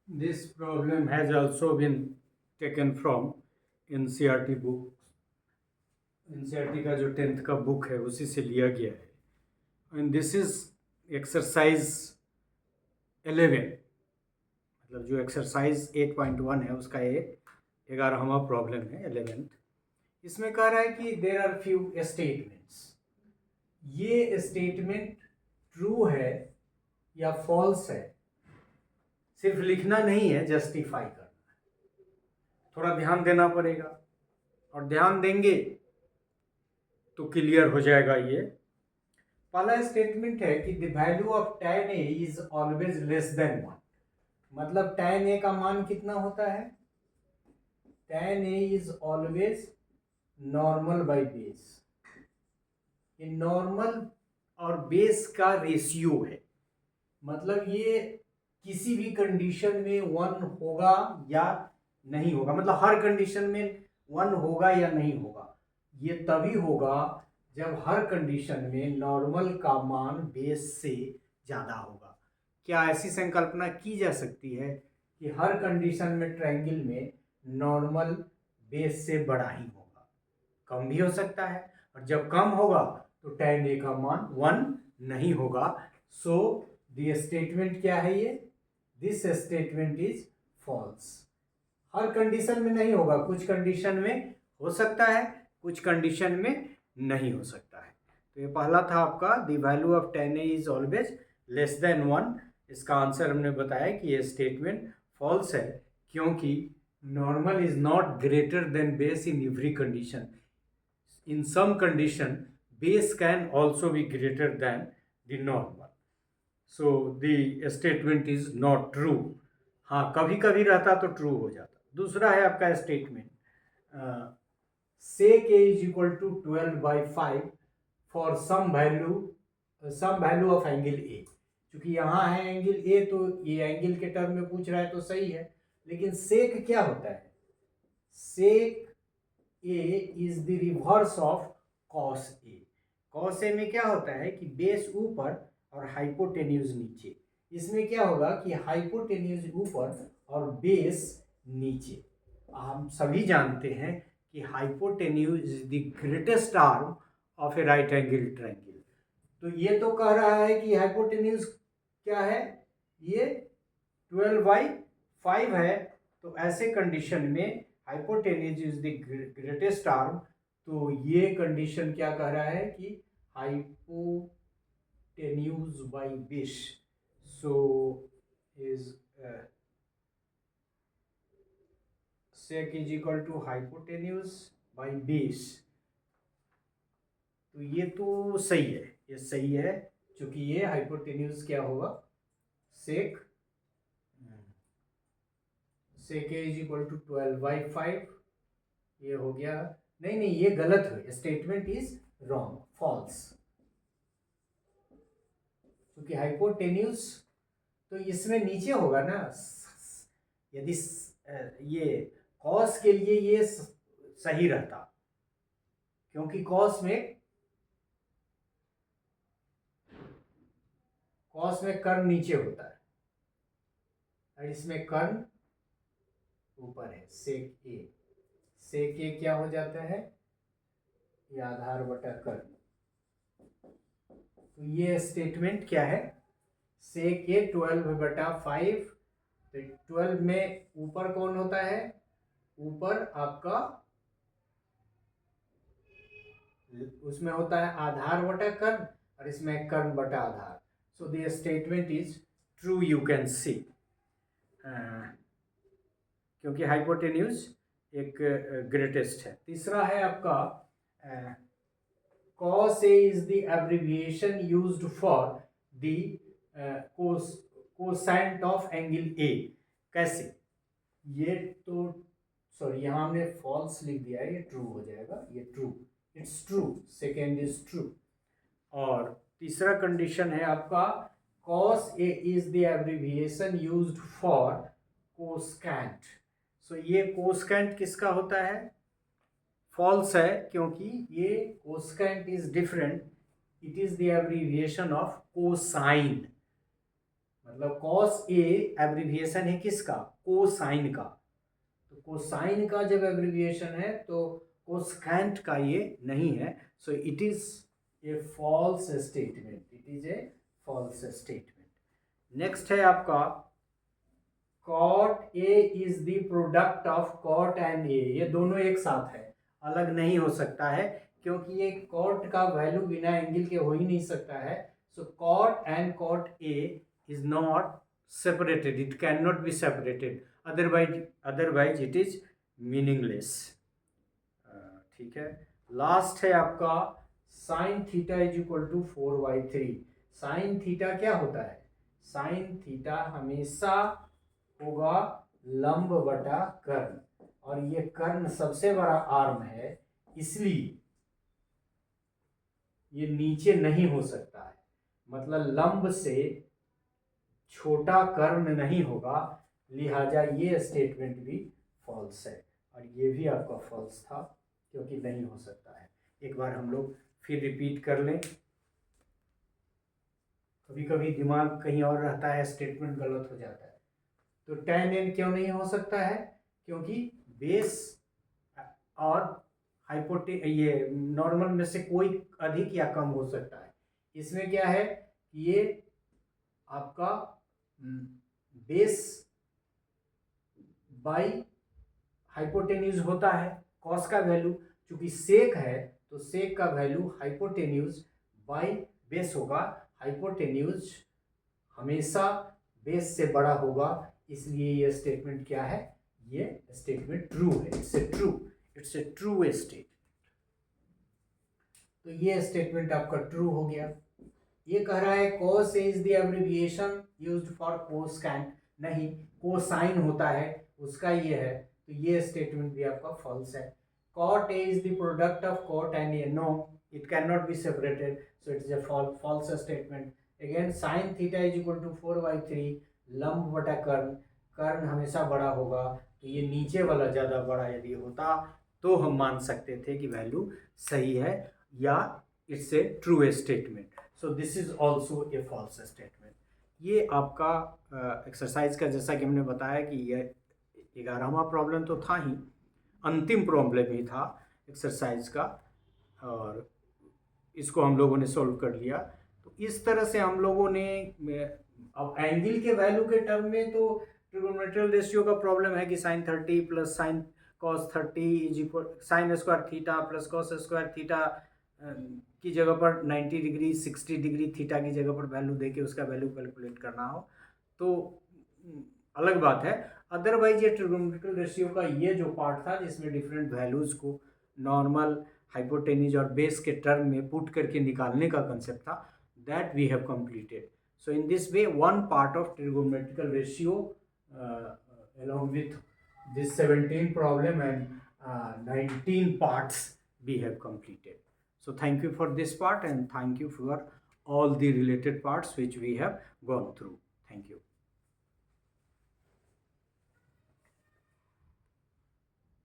This problem has also been taken from NCERT book. NCERT का जो 10th का book है उसी से लिया गया है एंड दिस इज एक्सरसाइज 11, मतलब जो एक्सरसाइज 8.1 है उसका ये 11वां प्रॉब्लम है 11th। इसमें कह रहा है कि देर आर फ्यू स्टेटमेंट्स, ये स्टेटमेंट ट्रू है या फॉल्स है, सिर्फ लिखना नहीं है, जस्टिफाई करना है। थोड़ा ध्यान देना पड़ेगा और ध्यान देंगे तो क्लियर हो जाएगा। ये पहला स्टेटमेंट है कि the value of tan a is always less than 1, मतलब tan a का मान कितना होता है, tan a is always normal by base. ये नॉर्मल और बेस का रेशियो है, मतलब ये किसी भी कंडीशन में 1 होगा या नहीं होगा, मतलब हर कंडीशन में 1 होगा या नहीं होगा। ये तभी होगा जब हर कंडीशन में नॉर्मल का मान बेस से ज़्यादा होगा। क्या ऐसी संकल्पना की जा सकती है कि हर कंडीशन में ट्रायंगल में नॉर्मल बेस से बड़ा ही होगा? कम भी हो सकता है, और जब कम होगा तो tan a का मान 1 नहीं होगा। सो द स्टेटमेंट क्या है, ये दिस स्टेटमेंट इज फॉल्स। हर कंडीशन में नहीं होगा, कुछ कंडीशन में हो सकता है, कुछ कंडीशन में नहीं हो सकता है। तो ये पहला था आपका the value of tan a is always less than 1। इसका आंसर हमने बताया कि ये स्टेटमेंट फॉल्स है, क्योंकि normal is not greater than base in every condition. In some condition, base can also be greater than the normal. So the statement is not true. हाँ, कभी कभी रहता तो ट्रू हो जाता। दूसरा है आपका statement, sec a is equal to 12/5 for some value of angle a। क्योंकि यहाँ है एंगल a, तो ये एंगल के टर्म में पूछ रहा है तो सही है, लेकिन सेक क्या होता है, सेक a is the reverse of cos a। Cos a में क्या होता है कि बेस ऊपर और हाइपोटेन्यूज नीचे। इसमें क्या होगा कि हाइपोटेन्यूज ऊपर और बेस नीचे। हम सभी जानते हैं कि hypotenuse is the greatest arm of A right angle triangle. तो ये तो कह रहा है कि हाइपोटेन्यूज क्या है, ये 12/5 है। तो ऐसे कंडीशन में hypotenuse is the greatest arm. तो ये कंडीशन क्या कह रहा है कि hypotenuse by base, so is sec is equal to hypotenuse by base. तो ये तो सही है, ये सही है, क्योंकि ये हाइपोटेन्यूज क्या होगा, sec sec a is equal to 12/5। ये हो गया, नहीं नहीं ये गलत है, स्टेटमेंट इज रॉन्ग, फॉल्स। क्योंकि हाइपोटेन्यूज तो इसमें नीचे होगा ना, यदि ये कॉस के लिए ये सही रहता, क्योंकि कॉस में कर्ण नीचे होता है और इसमें कर्ण ऊपर है। सेक ए क्या हो जाता है, ये आधार बटा कर्ण। तो ये स्टेटमेंट क्या है, सेक ए 12/5। तो 12 में ऊपर कौन होता है, ऊपर आपका उसमें होता है आधार बटा कर्ण, और इसमें कर्ण बटा आधार। So the statement is true, you can see, क्योंकि हाइपोटेन्यूज एक ग्रेटेस्ट है। तीसरा है आपका cos a is the abbreviation used for the cosine of angle A। कैसे, ये तो सॉरी यहाँ हमने फॉल्स लिख दिया है, ये ट्रू हो जाएगा, ये true, it's true, second is true. और तीसरा कंडीशन है आपका cos a is the abbreviation used for cosecant। सो ये cosecant किसका होता है, फॉल्स है, क्योंकि ये cosecant is different, it is the abbreviation of cosine. मतलब cos A एब्रीविएशन है किसका, कोसाइन का, तो कोसाइन का जब एब्रीविएशन है तो कोसकेंट का ये नहीं है, so it is a false statement, it is a false statement. Next है आपका cot A is the product of cot and A, ये दोनों एक साथ है, अलग नहीं हो सकता है, क्योंकि ये cot का वैल्यू बिना एंगल के हो ही नहीं सकता है, सो cot and cot A is not separated, it cannot be separated, otherwise it is meaningless। ठीक है। लास्ट है आपका sine theta is equal to 4/3। Sine theta क्या होता है, साइन थीटा हमेशा होगा लंब बटा कर्ण, और ये कर्ण सबसे बड़ा आर्म है, इसलिए ये नीचे नहीं हो सकता है, मतलब लंब से छोटा कर्ण नहीं होगा, लिहाजा ये स्टेटमेंट भी फॉल्स है, और ये भी आपका फॉल्स था क्योंकि नहीं हो सकता है। एक बार हम लोग फिर रिपीट कर लें, कभी कभी दिमाग कहीं और रहता है, स्टेटमेंट गलत हो जाता है। तो tan n क्यों नहीं हो सकता है, क्योंकि बेस और ये नॉर्मल में से कोई अधिक या कम हो सकता है। इसमें क्या है कि ये आपका बेस बाई हाइपोटेन्यूज होता है, कॉस का वैल्यू चूंकि सेक है तो सेक का वैल्यू हाइपोटेन्यूज बाई बेस होगा, हाइपोटेन्यूज हमेशा बेस से बड़ा होगा, इसलिए ये स्टेटमेंट क्या है, ये स्टेटमेंट ट्रू है, इट्स ए ट्रू स्टेटमेंट। तो ये स्टेटमेंट आपका ट्रू हो गया। ये कह रहा है cos is the abbreviation used for cosecant, नहीं कोसाइन होता है उसका ये है, तो ये स्टेटमेंट भी आपका फॉल्स है। cot A is the product of cot and A, no it cannot be separated, so it is a false statement। again sin theta is equal to 4/3, लंब बटा कर्ण, कर्ण हमेशा बड़ा होगा, तो ये नीचे वाला ज़्यादा बड़ा यदि होता तो हम मान सकते थे कि वैल्यू सही है या it's a true statement, so this is also a false statement. ये आपका एक्सरसाइज का जैसा कि हमने बताया कि ये 11वां प्रॉब्लम तो था ही, अंतिम प्रॉब्लम ही था एक्सरसाइज का, और इसको हम लोगों ने सॉल्व कर लिया। तो इस तरह से हम लोगों ने, अब एंगल के वैल्यू के टर्म में तो ट्रिगोनोमेट्रियल रेशियो का प्रॉब्लम है कि sine 30 plus sine cos 30 is equal sine square theta plus cos square theta की जगह पर 90 डिग्री 60 डिग्री थीटा की जगह पर वैल्यू देके उसका वैल्यू कैलकुलेट करना हो तो अलग बात है। अदरवाइज ये ट्रिगोनोमेट्रियल रेशियो का ये जो पार्ट था जिसमें डिफरेंट वैल्यूज को नॉर्मल हाइपोटेन्यूज और बेस के टर्म में पुट करके निकालने का कंसेप्ट था, that we have completed. So in this way, one part of trigonometrical ratio along with this 17 problem and 19 parts we have completed. So thank you for this part and thank you for all the related parts which we have gone through. Thank you.